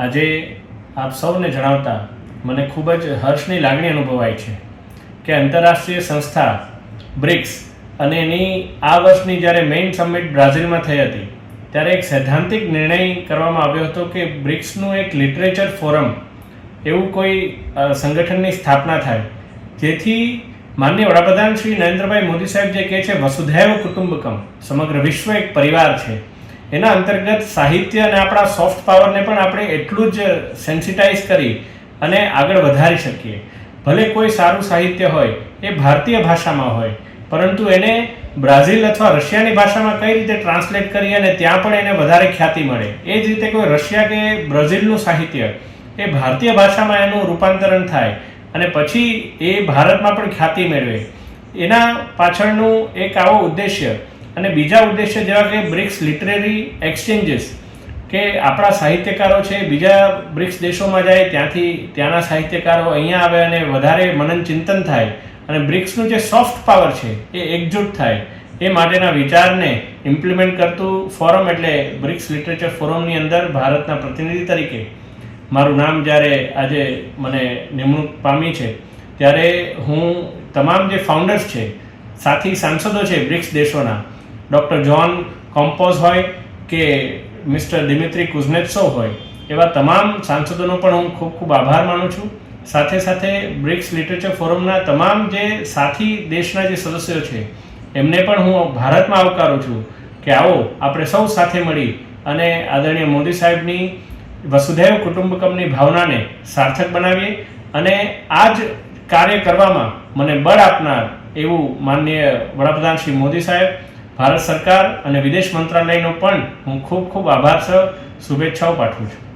આજે આપ સૌને જણાવતા મને ખૂબ જ હર્ષની લાગણી અનુભવાય છે કે આંતરરાષ્ટ્રીય સંસ્થા બ્રિક્સ અને એની આ વર્ષની જ્યારે મેઇન સમિટ બ્રાઝિલમાં થઈ હતી ત્યારે એક સૈદ્ધાંતિક નિર્ણય કરવામાં આવ્યો હતો કે બ્રિક્સનું એક લિટરેચર ફોરમ એવું કોઈ સંગઠનની સ્થાપના થાય, જેથી માનનીય વડાપ્રધાન શ્રી નરેન્દ્રભાઈ મોદી સાહેબ જે કહે છે વસુધૈવ કુટુંબકમ, સમગ્ર વિશ્વ એક પરિવાર છે, એના અંતર્ગત સાહિત્ય અને આપણા સોફ્ટ પાવરને પણ આપણે એટલું જ સેન્સિટાઇઝ કરી અને આગળ વધારી શકીએ. ભલે કોઈ સારું સાહિત્ય હોય એ ભારતીય ભાષામાં હોય, પરંતુ એને બ્રાઝિલ અથવા રશિયાની ભાષામાં કઈ રીતે ટ્રાન્સલેટ કરી અને ત્યાં પણ એને વધારે ખ્યાતિ મળે, એ જ રીતે કોઈ રશિયા કે બ્રાઝિલનું સાહિત્ય એ ભારતીય ભાષામાં એનું રૂપાંતરણ થાય અને પછી એ ભારતમાં પણ ખ્યાતિ મેળવે, એના પાછળનું એક આવો ઉદ્દેશ્ય. અને બીજા ઉદ્દેશ્ય જેવા કે બ્રિક્સ લિટરેરી એક્સચેન્જીસ, કે આપણા સાહિત્યકારો છે બીજા બ્રિક્સ દેશોમાં જાય, ત્યાંથી ત્યાંના સાહિત્યકારો અહીંયા આવે અને વધારે મનન ચિંતન થાય અને બ્રિક્સનું જે સોફ્ટ પાવર છે એ એકજૂટ થાય, એ માટેના વિચારને ઇમ્પ્લિમેન્ટ કરતું ફોરમ એટલે બ્રિક્સ લિટરેચર ફોરમની અંદર ભારતના પ્રતિનિધિ તરીકે મારું નામ જ્યારે આજે મને નિમણૂક પામી છે, ત્યારે હું તમામ જે ફાઉન્ડર્સ છે, સાથી સાંસદો છે બ્રિક્સ દેશોના, ડૉક્ટર જ્હોન કોમ્પોઝ હોય કે મિસ્ટર દિમિત્રી કુઝનેત્સોવ હોય, એવા તમામ સાંસદોનો પણ હું ખૂબ ખૂબ આભાર માનું છું. સાથે સાથે બ્રિક્સ લિટરેચર ફોરમના તમામ જે સાથી દેશના જે સદસ્યો છે એમને પણ હું ભારતમાં આવકારું છું કે આવો આપણે સૌ સાથે મળી અને આદરણીય મોદી સાહેબની વસુધૈવ કુટુંબકમની ભાવનાને સાર્થક બનાવીએ અને આ જ કાર્ય કરવામાં મને બળ આપનાર એવું માનનીય વડાપ્રધાન શ્રી મોદી સાહેબ, ભારત સરકાર અને વિદેશ મંત્રાલયનો પણ હું ખૂબ ખૂબ આભાર સહ શુભેચ્છાઓ પાઠવું છું.